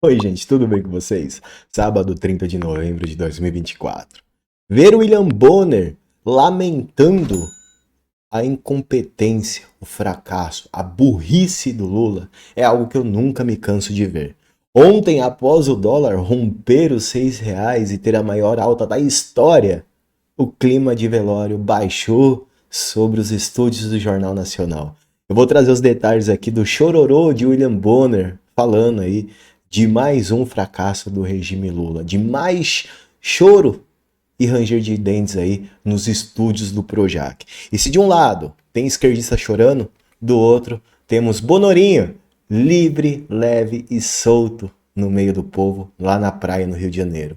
Oi, gente, tudo bem com vocês? Sábado, 30 de novembro de 2024. Ver o William Bonner lamentando a incompetência, o fracasso, a burrice do Lula é algo que eu nunca me canso de ver. Ontem, após o dólar romper os R$ 6 e ter a maior alta da história, o clima de velório baixou sobre os estúdios do Jornal Nacional. Eu vou trazer os detalhes aqui do chororô de William Bonner, falando aí de mais um fracasso do regime Lula, de mais choro e ranger de dentes aí nos estúdios do Projac. E se de um lado tem esquerdista chorando, do outro temos Bonorinho, livre, leve e solto no meio do povo, lá na praia no Rio de Janeiro.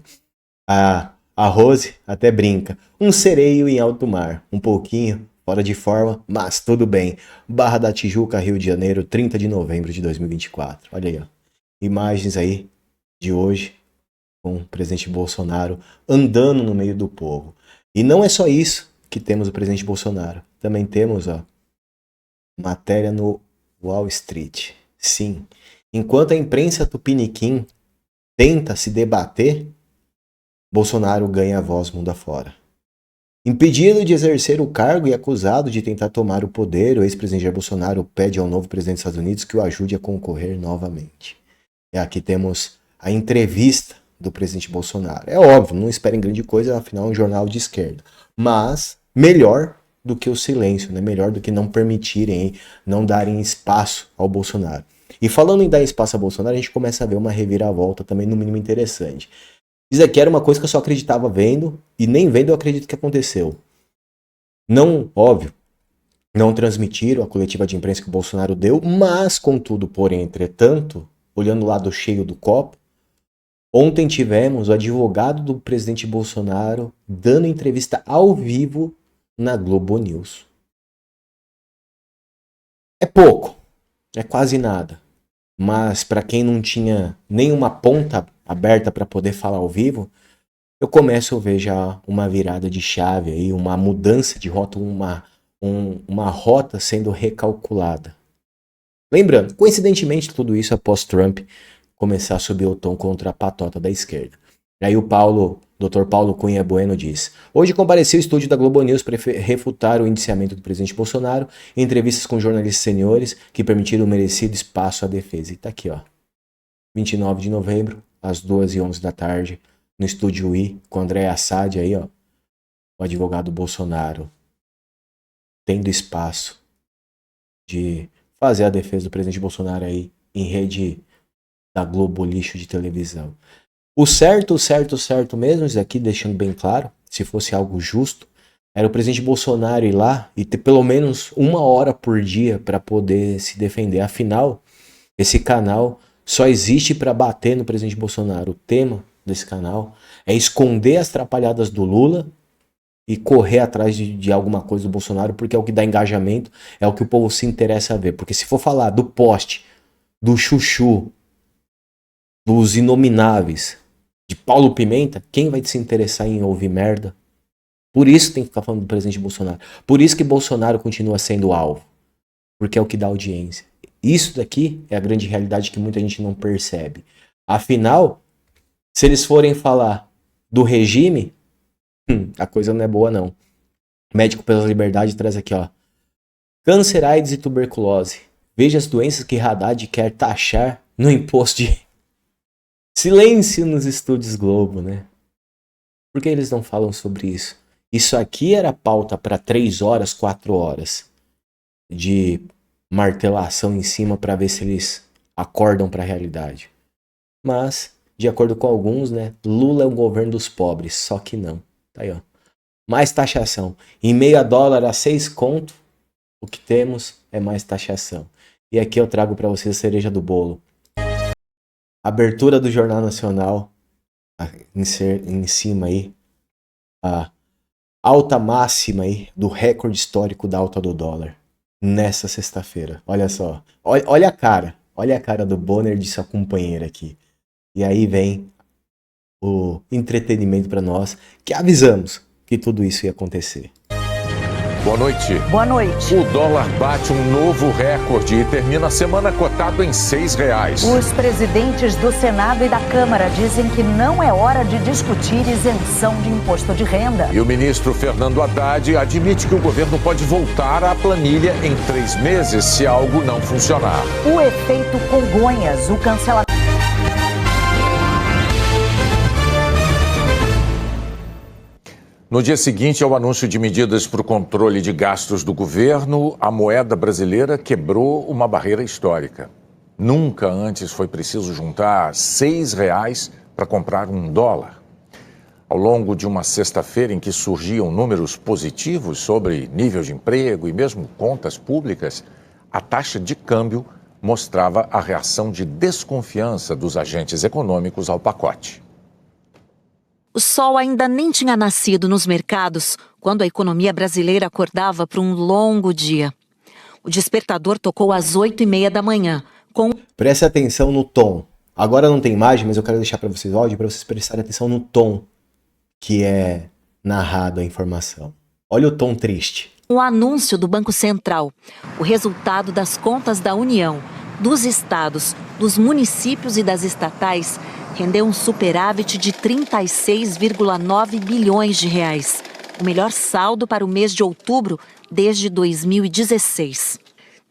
A Rose até brinca. Um sereio em alto mar. Um pouquinho fora de forma, mas tudo bem. Barra da Tijuca, Rio de Janeiro, 30 de novembro de 2024. Olha aí, ó. Imagens aí de hoje com o presidente Bolsonaro andando no meio do povo. E não é só isso que temos o presidente Bolsonaro. Também temos, ó, matéria no Wall Street. Sim. Enquanto a imprensa tupiniquim tenta se debater, Bolsonaro ganha a voz mundo afora. Impedido de exercer o cargo e acusado de tentar tomar o poder, o ex-presidente Jair Bolsonaro pede ao novo presidente dos Estados Unidos que o ajude a concorrer novamente. E aqui temos a entrevista do presidente Bolsonaro. É óbvio, não esperem grande coisa, afinal é um jornal de esquerda. Mas melhor do que o silêncio, né? Melhor do que não permitirem, não darem espaço ao Bolsonaro. E falando em dar espaço ao Bolsonaro, a gente começa a ver uma reviravolta também no mínimo interessante. Isso aqui era uma coisa que eu só acreditava vendo, e nem vendo eu acredito que aconteceu. Não, óbvio, não transmitiram a coletiva de imprensa que o Bolsonaro deu, mas, contudo, porém, entretanto, olhando o lado cheio do copo, ontem tivemos o advogado do presidente Bolsonaro dando entrevista ao vivo na Globo News. É pouco, é quase nada. Mas para quem não tinha nenhuma ponta aberta para poder falar ao vivo, eu começo a ver já uma virada de chave aí, uma mudança de rota, uma rota sendo recalculada. Lembrando, coincidentemente, tudo isso após Trump começar a subir o tom contra a patota da esquerda. E aí o Dr. Paulo Cunha Bueno diz: hoje compareceu ao estúdio da Globo News para refutar o indiciamento do presidente Bolsonaro em entrevistas com jornalistas seniores que permitiram o merecido espaço à defesa. E tá aqui, ó. 29 de novembro, às 2h11 da tarde, no estúdio I, com André Assad aí, ó, o advogado Bolsonaro, tendo espaço de fazer a defesa do presidente Bolsonaro aí em rede da Globo lixo de televisão. O certo mesmo, isso aqui deixando bem claro, se fosse algo justo, era o presidente Bolsonaro ir lá e ter pelo menos 1 hora por dia para poder se defender. Afinal, esse canal só existe para bater no presidente Bolsonaro. O tema desse canal é esconder as trapalhadas do Lula e correr atrás de alguma coisa do Bolsonaro, porque é o que dá engajamento, é o que o povo se interessa a ver. Porque se for falar do poste, do chuchu, dos inomináveis, de Paulo Pimenta, quem vai se interessar em ouvir merda? Por isso tem que ficar falando do presidente Bolsonaro. Por isso que Bolsonaro continua sendo alvo. Porque é o que dá audiência. Isso daqui é a grande realidade que muita gente não percebe. Afinal, se eles forem falar do regime, a coisa não é boa não. Médico pela Liberdade traz aqui, ó. Câncer, AIDS e tuberculose. Veja as doenças que Haddad quer taxar no imposto de... Silêncio nos estúdios Globo, né? Por que eles não falam sobre isso? Isso aqui era pauta para 3 horas, 4 horas de martelação em cima para ver se eles acordam para a realidade. Mas, de acordo com alguns, né, Lula é um governo dos pobres, só que não. Tá aí, ó. Mais taxação. Em meio a dólar a 6 conto, o que temos é mais taxação. E aqui eu trago para vocês a cereja do bolo. Abertura do Jornal Nacional, em cima aí, a alta máxima aí do recorde histórico da alta do dólar nessa sexta-feira. Olha só, olha a cara do Bonner de sua companheira aqui. E aí vem o entretenimento para nós, que avisamos que tudo isso ia acontecer. Boa noite. Boa noite. O dólar bate um novo recorde e termina a semana cotado em R$6. Os presidentes do Senado e da Câmara dizem que não é hora de discutir isenção de imposto de renda. E o ministro Fernando Haddad admite que o governo pode voltar à planilha em 3 meses se algo não funcionar. O efeito Congonhas, o cancelamento. No dia seguinte ao anúncio de medidas para o controle de gastos do governo, a moeda brasileira quebrou uma barreira histórica. Nunca antes foi preciso juntar R$6 para comprar $1. Ao longo de uma sexta-feira em que surgiam números positivos sobre nível de emprego e mesmo contas públicas, a taxa de câmbio mostrava a reação de desconfiança dos agentes econômicos ao pacote. O sol ainda nem tinha nascido nos mercados quando a economia brasileira acordava para um longo dia. O despertador tocou às 8h30 da manhã. Preste atenção no tom. Agora não tem imagem, mas eu quero deixar para vocês o áudio para vocês prestarem atenção no tom que é narrado a informação. Olha o tom triste. O anúncio do Banco Central, o resultado das contas da União, dos estados, dos municípios e das estatais rendeu um superávit de 36,9 bilhões de reais, o melhor saldo para o mês de outubro desde 2016.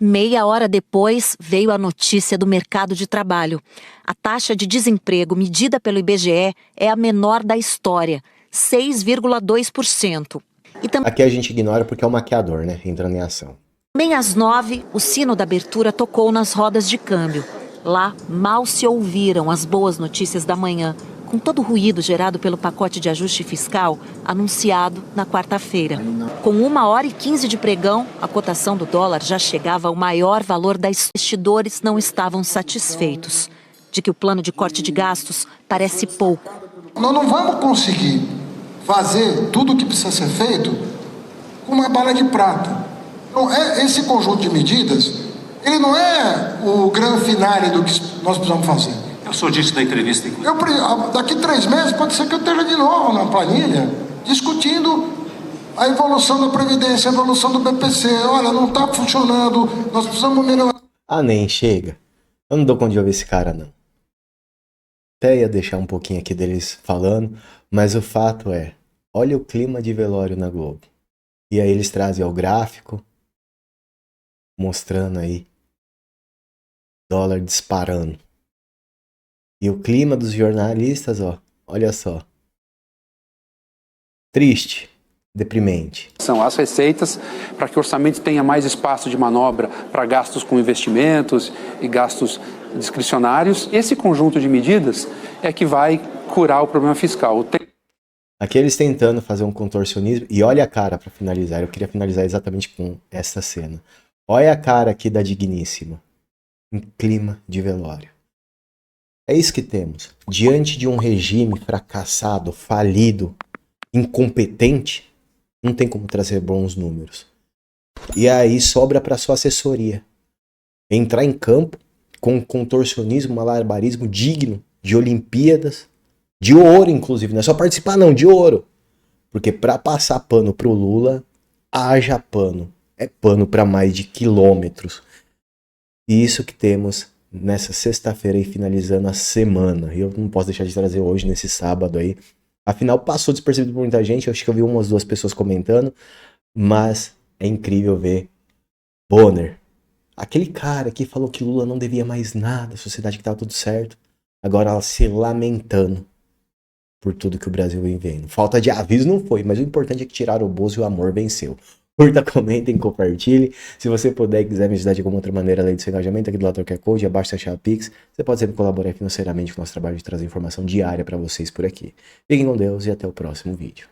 Meia hora depois, veio a notícia do mercado de trabalho. A taxa de desemprego medida pelo IBGE é a menor da história, 6,2%. Aqui a gente ignora porque é o maquiador, né? Entrando em ação. Também às 9h, o sino da abertura tocou nas rodas de câmbio. Lá, mal se ouviram as boas notícias da manhã, com todo o ruído gerado pelo pacote de ajuste fiscal anunciado na quarta-feira. Com 1h15 de pregão, a cotação do dólar já chegava ao maior valor da história. Os investidores não estavam satisfeitos de que o plano de corte de gastos parece pouco. Nós não vamos conseguir fazer tudo o que precisa ser feito com uma bala de prata. Então, esse conjunto de medidas, ele não é o grande finale do que nós precisamos fazer. Eu sou disso da entrevista, inclusive. Daqui 3 meses pode ser que eu esteja de novo na planilha, discutindo a evolução da Previdência, a evolução do BPC. Olha, não está funcionando, nós precisamos melhorar. Ah, nem chega. Eu não dou conta de ouvir esse cara, não. Até ia deixar um pouquinho aqui deles falando, mas o fato é, olha o clima de velório na Globo. E aí eles trazem o gráfico, mostrando aí dólar disparando. E o clima dos jornalistas, ó, olha só. Triste, deprimente. São as receitas para que o orçamento tenha mais espaço de manobra para gastos com investimentos e gastos discricionários. Esse conjunto de medidas é que vai curar o problema fiscal. Aqui eles tentando fazer um contorcionismo. E olha a cara para finalizar. Eu queria finalizar exatamente com essa cena. Olha a cara aqui da digníssima. Em clima de velório. É isso que temos. Diante de um regime fracassado, falido, incompetente, não tem como trazer bons números. E aí sobra para sua assessoria entrar em campo com um contorcionismo, malabarismo digno de Olimpíadas, de ouro inclusive, não é só participar não, de ouro. Porque para passar pano pro Lula, haja pano. É pano para mais de quilômetros. E isso que temos nessa sexta-feira aí, finalizando a semana. E eu não posso deixar de trazer hoje, nesse sábado aí. Afinal, passou despercebido por muita gente. Eu acho que eu vi umas 2 pessoas comentando. Mas é incrível ver Bonner, aquele cara que falou que Lula não devia mais nada, a sociedade que estava tudo certo. Agora ela se lamentando por tudo que o Brasil vem vendo. Falta de aviso não foi, mas o importante é que tiraram o Bozo e o amor venceu. Curta, comentem, compartilhe. Se você puder e quiser me ajudar de alguma outra maneira além do seu engajamento, aqui do lado do QR Code, abaixo da chave Pix, você pode sempre colaborar financeiramente com o nosso trabalho de trazer informação diária para vocês por aqui. Fiquem com Deus e até o próximo vídeo.